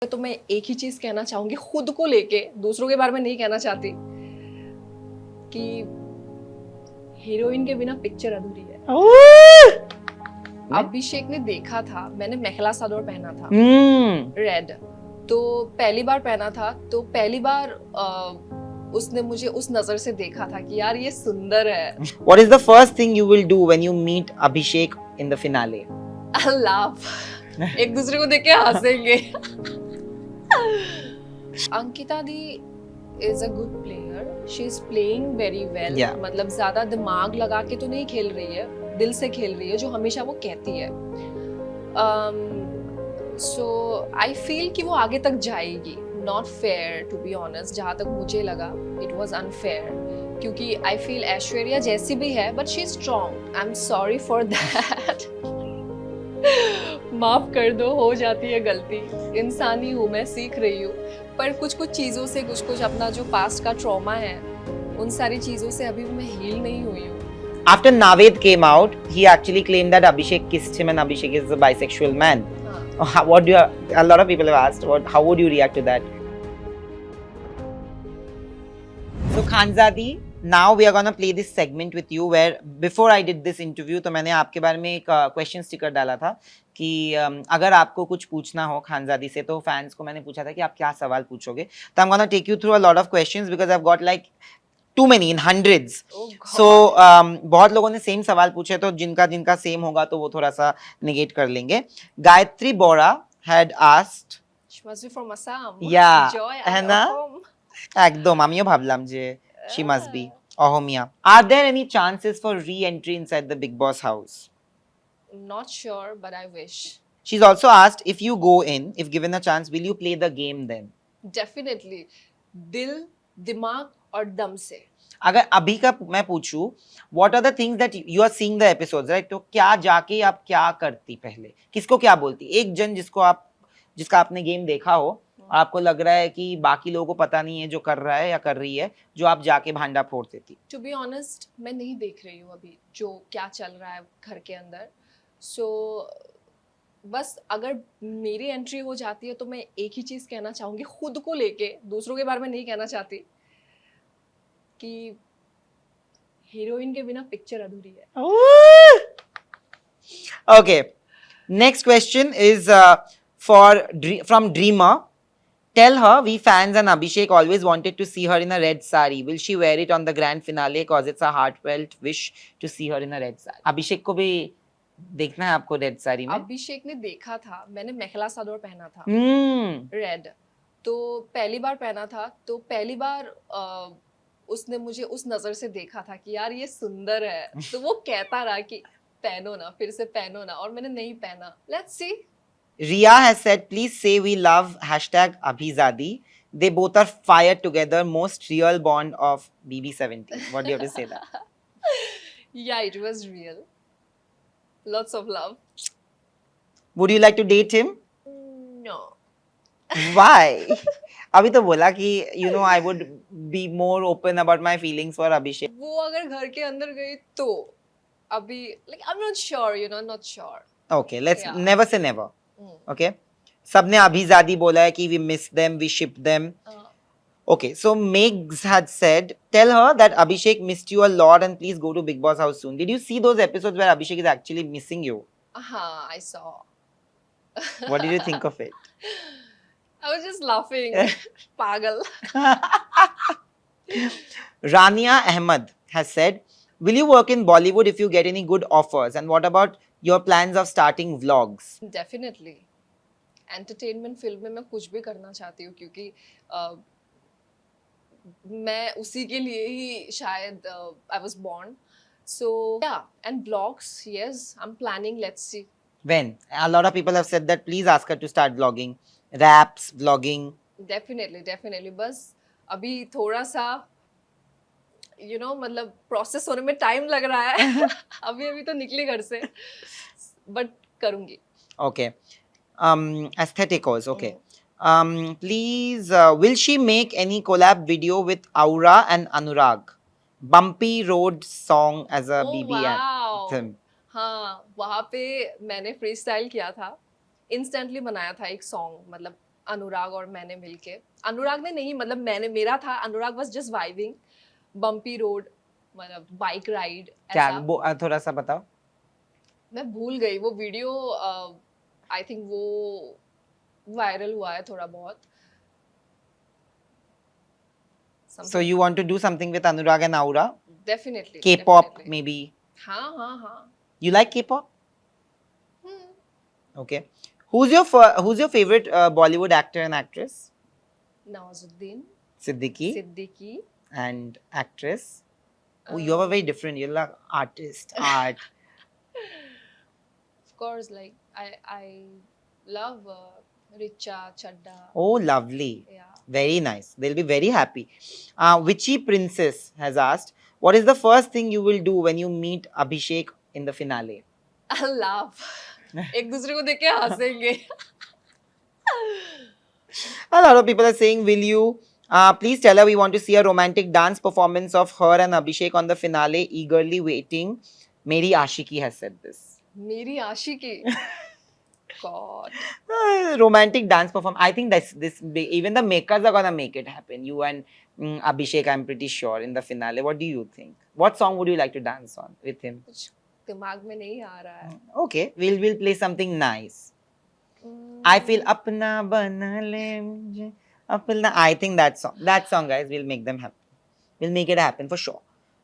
तो मैं एक ही चीज कहना चाहूंगी खुद को लेके, दूसरों के बारे में नहीं कहना चाहती, कि हीरोइन के बिना पिक्चर अधूरी है। अभिषेक ने देखा था, मैंने मेखला सादोर पहना था रेड, तो पहली बार पहना था, तो पहली बार उसने मुझे उस नजर से देखा था कि यार ये सुंदर है। What is the first thing you will do when you meet Abhishek in the finale? I'll laugh. एक दूसरे को देख के हंसेंगे। अंकिता दी is a good player. She is playing very well. Yeah. मतलब ज्यादा दिमाग लगा के तो नहीं खेल रही है, दिल से खेल रही है, जो हमेशा वो कहती है। So I feel कि वो आगे तक जाएगी। Not fair to be honest. जहाँ तक मुझे लगा, it was unfair. क्योंकि I feel ऐश्वर्या जैसी भी है, but she is strong. I'm sorry for that. माफ कर दो, हो जाती है गलती, इंसान ही हूँ मैं, सीख रही हूँ, पर कुछ कुछ चीजों से, कुछ कुछ अपना जो पास्ट का ट्रॉमा है, उन सारी चीजों से अभी भी मैं हील नहीं हुई हूँ। After Naved came out, he actually claimed that Abhishek kissed him and Abhishek is a bisexual man. What do you? A lot of people have asked. How would you react to that? So Khanzadi, now we are gonna play this segment with you where before I did this interview तो मैंने आपके बारे में एक question sticker डाला था कि अगर आपको कुछ पूछना हो खानजादी से, तो फैंस को मैंने पूछा था कि आप क्या सवाल पूछोगे। तो I'm gonna take you through a lot of questions because I've got like too many in hundreds. So बहुत लोगों ने सेम सवाल पूछे, तो जिनका जिनका सेम होगा तो वो थोड़ा सा नेगेट कर लेंगे। गायत्री बोरा had asked, She must be from Assam. Yeah, Joy, है ना? একদম আমিও ভাবলাম যে she must be Ahomiya. Are there any chances for re-entry inside the Big Boss house? Not sure, but I wish. She's also asked, if you go in, if given a chance, will you play the game then? Definitely. दिल, दिमाग और दम से। अगर अभी का मैं पूछूं, what are the things that you are seeing the episodes, right? तो क्या जाके आप क्या करती पहले, किसको क्या बोलती, एक जन जिसका आपने गेम देखा हो और आपको लग रहा है कि बाकी लोगों को पता नहीं है जो कर रहा है या कर रही है, जो आप जाके भांडा फोड़ देती? टू बी ऑनेस्ट, मैं नहीं देख रही हूँ अभी जो क्या चल रहा है घर के अंदर। सो बस अगर मेरी एंट्री हो जाती है तो मैं एक ही चीज कहना चाहूंगी खुद को लेके, दूसरों के बारे में नहीं कहना चाहती, कि हीरोइन के बिना पिक्चर अधूरी है। Okay, next question is from Dreamer. Tell her we fans and Abhishek always wanted to see her in a red sari. Will she wear it on the grand finale? Cause it's a heartfelt wish to see her in a red sari. Abhishek को भी देखना है आपको red sari में? अभिषेक ने देखा था, मैंने मेखला सादोर पहना था रेड, तो पहली बार पहना था, तो पहली बार उसने मुझे उस नजर से देखा था कि यार ये सुंदर है, तो वो कहता रहा कि पहनो ना, फिर से पहनो ना, और मैंने नहीं पहना। Let's see. Ria has said, please say we love #Abhizadi. They both are fired together. Most real bond of BB17. What do you have to say that? Yeah, it was real. Lots of love. Would you like to date him? No. Why? अभी तो बोला कि I would be more open about my feelings for Abhishek. वो अगर घर के अंदर गई तो अभी like I'm not sure, not sure. Okay, let's never say never. Okay, सबने अभिजादी बोला है कि we miss them, we ship them. Okay, so Megs had said, tell her that Abhishek missed you a lot and please go to Big Boss house soon. Did you see those episodes where Abhishek is actually missing you? I saw. What did you think of it? I was just laughing. Pagal. Rania Ahmed has said, will you work in Bollywood if you get any good offers? And what about your plans of starting vlogs? Definitely. Entertainment field में मैं कुछ भी करना चाहती हूँ, क्योंकि मैं उसी के लिए ही शायद I was born. So yeah, and vlogs, yes, I'm planning. Let's see. When? A lot of people have said that please ask her to start vlogging. Raps, vlogging. Definitely. बस अभी थोड़ा सा मतलब प्रोसेस होने में टाइम लग रहा है। अभी तो निकली घर से, बट करूंगी। Okay. Aestheticos, okay. Please, will she make any collab video with Aura and Anurag? Bumpy Road song as a BB anthem. हाँ, वहाँ पे मैंने फ्री स्टाइल किया था, इंस्टेंटली बनाया था एक सॉन्ग, मतलब अनुराग और मैंने मिलके, अनुराग ने नहीं, मतलब मैंने, मेरा था, Anurag was just vibing, bumpy road, मतलब बाइक राइड क्या ऐसा। थोड़ा सा बताओ। मैं भूल गई वो वीडियो, आई थिंक वो वायरल हुआ है थोड़ा बहुत, So something. you want to do something with Anurag and Aura? Definitely K-pop maybe. हाँ हाँ हाँ। You like K-pop? Hmm, Okay. Who's your favorite Bollywood actor and actress? Nawazuddin Siddiqui. Siddiqui. And actress. Oh, you are very different. You're like artist, art. Of course, like I love Richa Chadda. Oh, lovely. Yeah. Very nice. They'll be very happy. Witchy Princess has asked, what is the first thing you will do when you meet Abhishek in the finale? I'll laugh. एक दूसरे को देख के हंसेंगे. A lot of people are saying, will you please tell her we want to see a romantic dance performance of her and Abhishek on the finale. Eagerly waiting. Meri Ashiki has said this. मेरी आशिकी. God. Romantic dance perform. I think even the makers are gonna make it happen. You and Abhishek, I'm pretty sure, in the finale. What do you think? What song would you like to dance on with him? कुछ दिमाग में नहीं आ रहा है. Okay, we'll play something nice. I feel apna bana le mujhe apna. I think that song, guys, will make them happy. We'll make it happen for sure.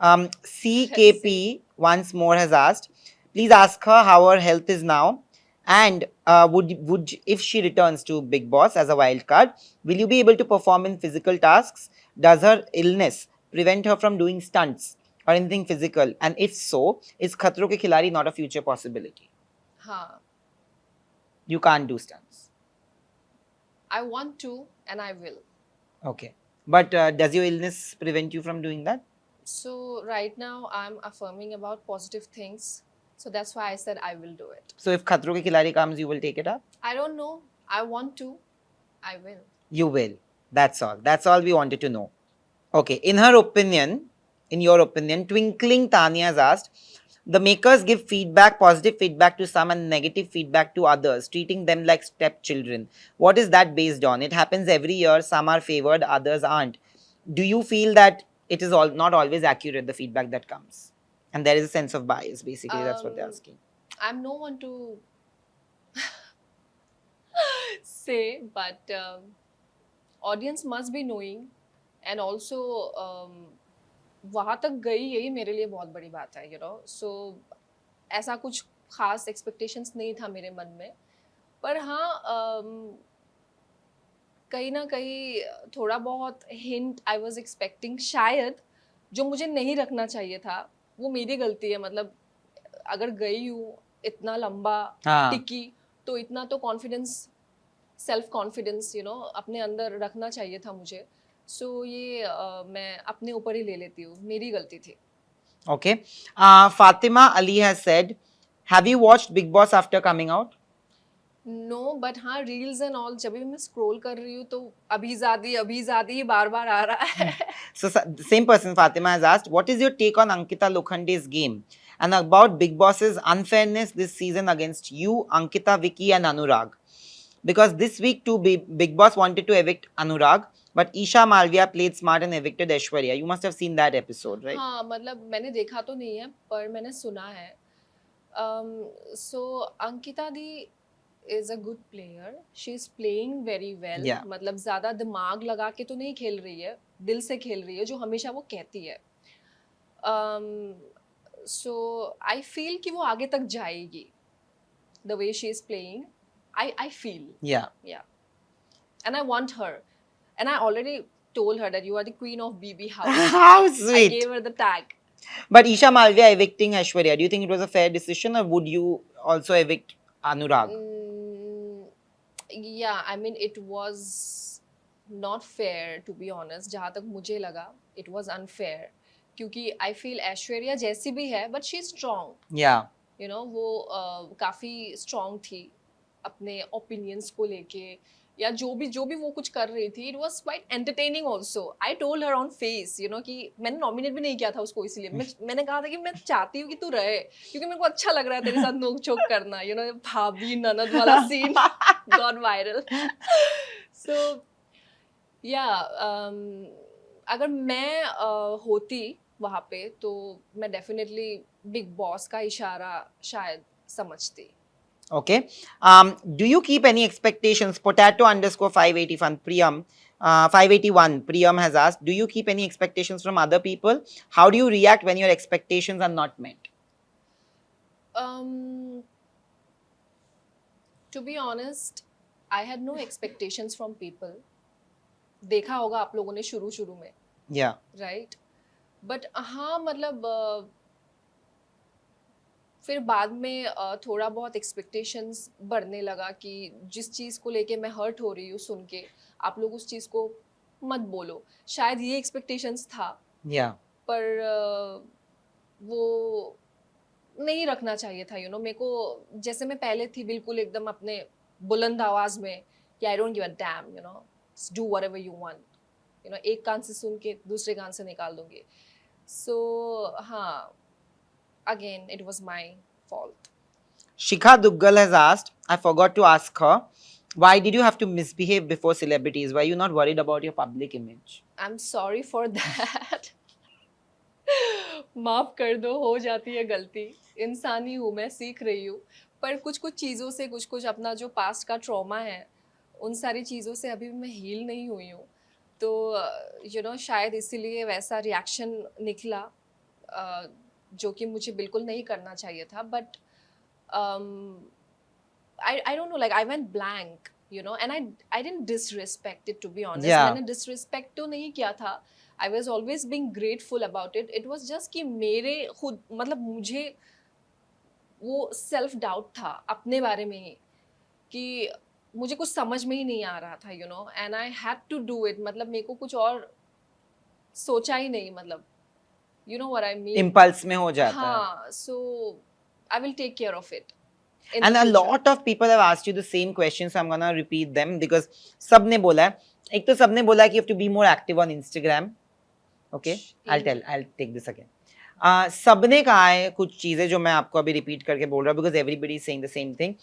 CKP once more has asked, please ask her how her health is now, and would if she returns to Big Boss as a wild card, will you be able to perform in physical tasks? Does her illness prevent her from doing stunts or anything physical? And if so, is Khatro Ke Khiladi not a future possibility? हाँ. You can't do stunts. I want to and I will. Okay. But does your illness prevent you from doing that? So right now I'm affirming about positive things. So that's why I said I will do it. So if Khatro Ke Khiladi comes, you will take it up? I don't know. I want to. I will. You will. That's all. That's all we wanted to know. Okay. In your opinion, Twinkling Tanya has asked, the makers give positive feedback to some and negative feedback to others, treating them like stepchildren. What is that based on? It happens every year. Some are favored, others aren't. Do you feel that it is not always accurate, the feedback that comes? And there is a sense of bias, basically. That's what they're asking. I'm no one to say, but audience must be knowing, and also वहाँ तक गई यही मेरे लिए बहुत बड़ी बात है, you know. So ऐसा कुछ खास expectations नहीं था मेरे मन में, पर हाँ कहीं ना कहीं थोड़ा बहुत hint I was expecting, शायद जो मुझे नहीं रखना चाहिए था, वो मेरी गलती है. मतलब अगर गई हूँ इतना लंबा टिकी, तो इतना तो confidence, self confidence, you know, अपने अंदर रखना चाहिए था मुझे. सो ये मैं अपने ऊपर ही ले लेती हूँ, मेरी गलती थी. Okay. Fatima Ali has said, have you watched Big Boss after coming out? No, but हाँ रील्स एंड ऑल जब भी मैं स्क्रॉल कर रही हूँ तो अभी बार बार आ रहा है. So same person, Fatima, has asked, what is your take on Ankita Lokhande's game and about Big Boss's unfairness this season against you, Ankita, Vicky and Anurag? Because this week too, Big Boss wanted to evict Anurag, but Isha Malviya played smart and evicted Aishwarya. You must have seen that episode, right? हाँ, मतलब मैंने देखा तो नहीं है, पर मैंने सुना है. So Ankita the is a good player. She is playing very well. Yeah. मतलब ज़्यादा दिमाग लगा के तो नहीं खेल रही है, दिल से खेल रही है, जो हमेशा वो कहती है. So I feel कि वो आगे तक जाएगी. The way she is playing, I feel. Yeah. Yeah. And I want her. And I already told her that you are the queen of BB house. How I sweet. gave her the tag. But Isha Malviya evicting Aishwarya, do you think it was a fair decision, or would you also evict Anurag? Yeah, I mean it was not fair, to be honest. जहाँ तक मुझे लगा, it was unfair. क्योंकि I feel Aishwarya जैसी भी है, but she's strong. Yeah. You know, वो काफ़ी strong थी अपने opinions को लेके, या जो भी वो कुछ कर रही थी. It was quite entertaining also. I told her on face, you know, कि मैंने nominate भी नहीं किया था उसको, इसलिए मैंने कहा था कि मैं चाहती हूँ कि तू रहे, क्योंकि मेरे को अच्छा लग रहा है तेरे साथ नोक झोंक करना, you know, भाभी ननद वाला scene got viral. सो या अगर मैं होती वहाँ पे तो मैं डेफिनेटली बिग बॉस का इशारा शायद समझती. Okay. Do you keep any expectations? Potato underscore 581 Priyam. 581 Priyam has asked, do you keep any expectations from other people? How do you react when your expectations are not met? Um, to be honest, I had no expectations from people. देखा होगा आप लोगों ने शुरू शुरू में, Yeah. Right? But हाँ मतलब फिर बाद में थोड़ा बहुत एक्सपेक्टेशंस बढ़ने लगा कि जिस चीज़ को लेके मैं हर्ट हो रही हूँ सुन के, आप लोग उस चीज़ को मत बोलो. शायद ये एक्सपेक्टेशंस था, Yeah. पर वो नहीं रखना चाहिए था. मेरे को जैसे मैं पहले थी बिल्कुल एकदम अपने बुलंद आवाज में कि I don't give a dam, do whatever you want. एक कान से सुन के दूसरे कान से निकाल दूंगी. सो हाँ, again it was my fault. Shikha Duggal has asked, I forgot to ask her, why did you have to misbehave before celebrities? Were you not worried about your public image? I am sorry for that. माफ कर दो, हो जाती है गलती. इंसान ही हूँ मैं, सीख रही हूँ. पर कुछ कुछ चीज़ों से कुछ कुछ अपना जो पास्ट का ट्रॉमा है उन सारी चीज़ों से अभी भी मैं हील नहीं हुई हूँ. तो शायद इसीलिए वैसा रिएक्शन निकला जो कि मुझे बिल्कुल नहीं करना चाहिए था. But I don't know, like I went blank, and I didn't disrespect it, to be honest. Yeah. मैंने disrespect तो नहीं किया था. I was always being grateful about it. It was just कि मेरे खुद मतलब मुझे वो self doubt था अपने बारे में ही कि मुझे कुछ समझ में ही नहीं आ रहा था, and I had to do it. मतलब मेरे को कुछ और सोचा ही नहीं, मतलब you know what I mean. Impulse में हो जाता है. हाँ, so I will take care of it. in And the a future. lot of people have asked you the same question, so I'm gonna repeat them because सबने बोला है. एक तो सबने बोला है कि you have to be more active on Instagram. Okay, I'll take this again. सबने कहा है कुछ चीजें जो मैं आपको अभी repeat करके बोल रहा हूँ because everybody is saying the same thing.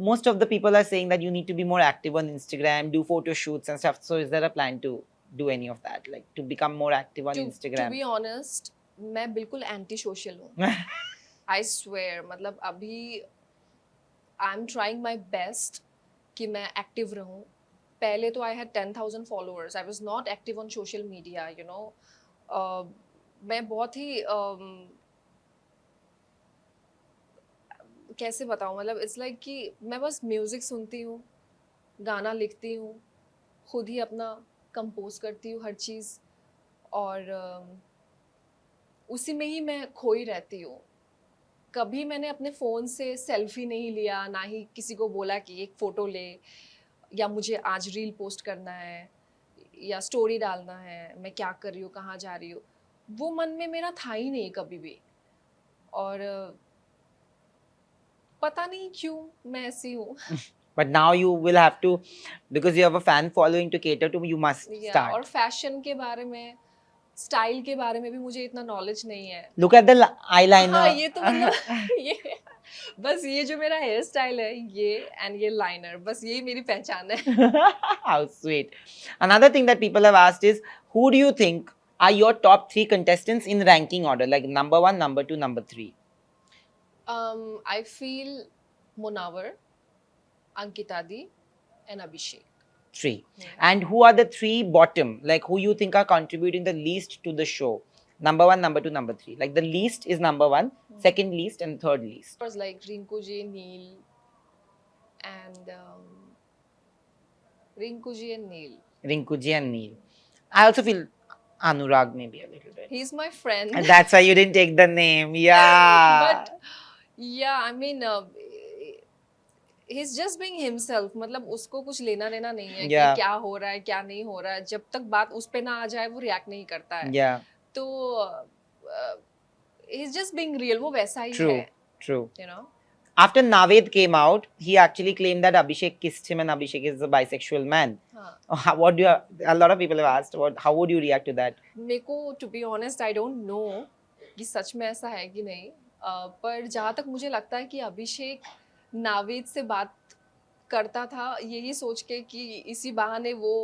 Most of the people are saying that you need to be more active on Instagram, do photo shoots and stuff. So is there a plan to do any of that, like to become more active on to Instagram? be honest, मैं बिल्कुल anti social हूँ. I swear, मतलब अभी I am trying my best कि मैं active रहूँ. पहले तो I had 10,000 followers. I was not active on social media, मैं बहुत ही कैसे बताऊँ, मतलब इट्स लाइक कि मैं बस म्यूज़िक सुनती हूँ, गाना लिखती हूँ, खुद ही अपना कंपोज करती हूँ हर चीज़, और उसी में ही मैं खोई रहती हूँ. कभी मैंने अपने फ़ोन से सेल्फी नहीं लिया, ना ही किसी को बोला कि एक फ़ोटो ले, या मुझे आज रील पोस्ट करना है या स्टोरी डालना है, मैं क्या कर रही हूँ, कहाँ जा रही हूँ. वो मन में मेरा था ही नहीं कभी भी. और पता नहीं क्यों मैं ऐसी हूँ. But now you will have to, because you have a fan following to cater to, you must start. और फैशन के बारे में, स्टाइल के बारे में भी मुझे इतना नॉलेज नहीं है. Look at the eyeliner. हाँ, ये तो मतलब ये बस ये जो मेरा हेयर स्टाइल है ये एंड ये लाइनर, बस यही मेरी पहचान है. How sweet. Another thing that people have asked is, who do you think are your top 3 contestants in ranking order, like number 1, number 2, number 3? I feel Munawar, Ankita Di, and Abhishek. 3. Yeah. And who are the 3 bottom, like who you think are contributing the least to the show? Number 1, number 2, number 3. Like the least is number 1, second least, and third least. It was like Rinku Ji, Neil, and Rinku Ji and Neil. Rinku Ji and Neil. I also feel Anurag maybe a little bit. He's my friend. And that's why you didn't take the name. Yeah. But yeah, I mean, he's just being himself. मतलब उसको कुछ लेना देना नहीं है Yeah. कि क्या हो रहा है क्या नहीं हो रहा है. जब तक बात उस पे ना आ जाए वो रिएक्ट नहीं करता है. Yeah. तो he's just being real. वो वैसा ही True. है. True. You know. After Naved came out, he actually claimed that Abhishek kissed him and Abhishek is a bisexual man. हाँ. What do you? A lot of people have asked. How would you react to that? मेरे को to be honest, I don't know कि सच में ऐसा है कि नहीं. पर जहाँ तक मुझे लगता है कि अभिषेक नावेद से बात करता था यही सोच के कि इसी बहाने वो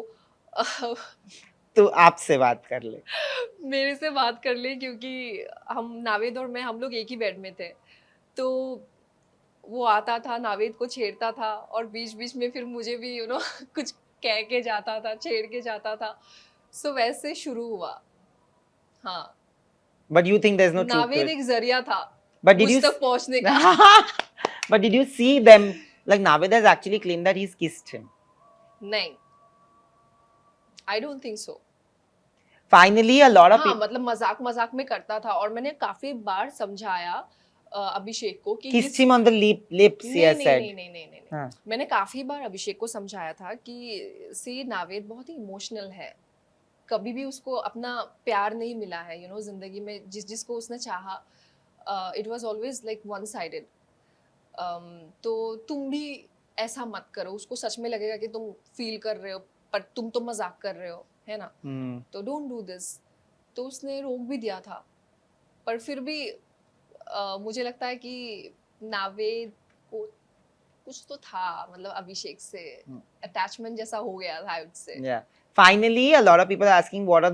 तो आपसे बात कर ले। मेरे से बात कर ले, क्योंकि हम नावेद और मैं हम लोग एक ही बेड में थे। तो वो आता था, नावेद को छेड़ता था और बीच-बीच में फिर मुझे भी कुछ कह के जाता था, छेड़ के जाता था। सो वैसे शुरू हुआ। हाँ, But you think there's no truth to Naved it? एक ज़रिया था But did मुझ you तक पहुँचने का। But did you see them, like Naved has actually claimed that he's kissed him. नहीं, I don't think so. Finally, a lot of हाँ, people मतलब मज़ाक-मज़ाक में करता था और मैंने काफ़ी बार समझाया अभिषेक को कि kissed him on the lips, he नहीं, has नहीं, said. नहीं, नहीं, नहीं, नहीं, नहीं। हाँ. मैंने काफ़ी बार अभिषेक को समझाया था कि सी नावेद बहुत ही इमोशनल है। कभी भी उसको अपना प्यार नहीं मिला है, ज़िंदगी में जिसको उसने चाहा, it was always like one sided. तो तुम भी ऐसा मत करो, उसको सच में लगेगा कि तुम फील कर रहे हो, पर तुम तो मज़ाक कर रहे हो, है ना? तो डोंट डू दिस। तो उसने रोक भी दिया था, पर फिर भी मुझे लगता है कि नावेद को कुछ तो था, मतलब अभिषेक से अटैचमेंट जैसा हो गया था, I would say. Yeah. Finally, a lot of people are asking what are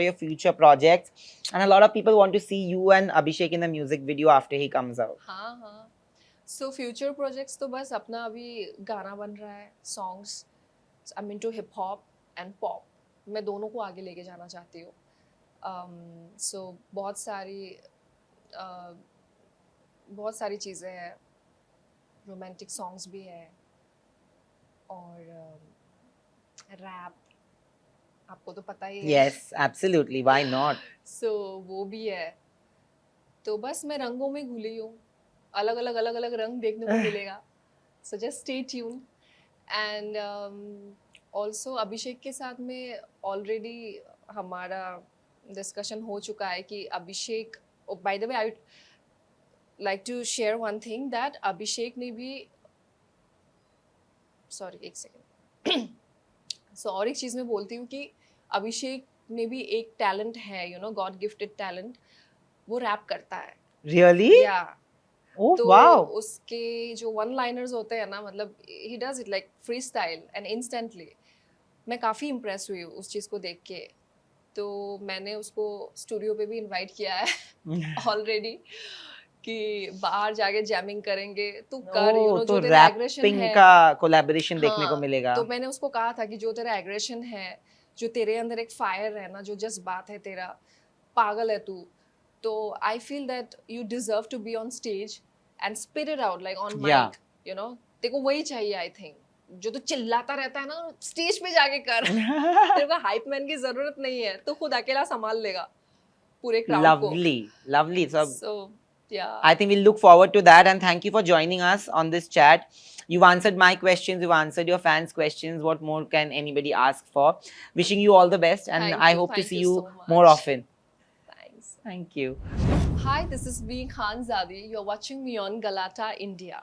your future projects, and a lot of people want to see you and Abhishek in the music video after he comes out. हाँ, हाँ। So future projects तो बस अपना अभी गाना बन रहा है, songs. I am into hip hop and pop, मैं दोनों को आगे लेके जाना चाहती हूँ। सो बहुत सारी चीज़ें हैं, रोमांटिक सॉन्ग्स भी हैं और रैप, आपको तो पता ही है। Yes, absolutely. Why not? सो वो भी है। तो बस मैं रंगों में घुली हूँ, अलग अलग रंग देखने को मिलेगा। So just stay tune. And also Abhishek के साथ में ऑलरेडी हमारा डिस्कशन हो चुका है कि Abhishek, by the way I like to share one thing that Abhishek ने भी, सॉरी एक सेकेंड, सो और एक चीज़ मैं बोलती हूँ कि अभिषेक ने भी एक टैलेंट है, गॉड गिफ्टेड टैलेंट, वो रैप करता है। Really? या Oh, तो wow. उसके जो वन लाइनर्स होते हैं ना, मतलब he does it like free style and instantly. मैं काफ़ी इम्प्रेस हुई हूँ उस चीज़ को देख के। तो मैंने उसको स्टूडियो पे भी इनवाइट किया है ऑलरेडी कि बाहर जाके जैमिंग करेंगे, तू कर, तो जो तेरा एग्रेशन रैपिंग है। का कोलैबोरेशन देखने को हाँ, मिलेगा। तो मैंने उसको कहा था कि जो तेरा एग्रेशन है, जो तेरे अंदर एक फायर है ना, जो जज्बात है तेरा, पागल है तू, तो I feel that you deserve to be on stage and spit it out like on mic, तेरे को वही चाहिए। आई थिंक जो तू चिल्लाता रहता है ना, स्टेज पे जाके कर। तेरे को हाइप मैन की जरूरत नहीं है, तो खुद अकेला संभाल लेगा पूरे क्राउड को। Lovely. So yeah, I think we'll look forward to that, and thank you for joining us on this chat. You've answered my questions, you've answered your fans' questions. What more can anybody ask for? Wishing you all the best, and I hope to see you more much. often. Thanks. Thank you. Hi, this is me Khanzadi. You're watching me on Galata India.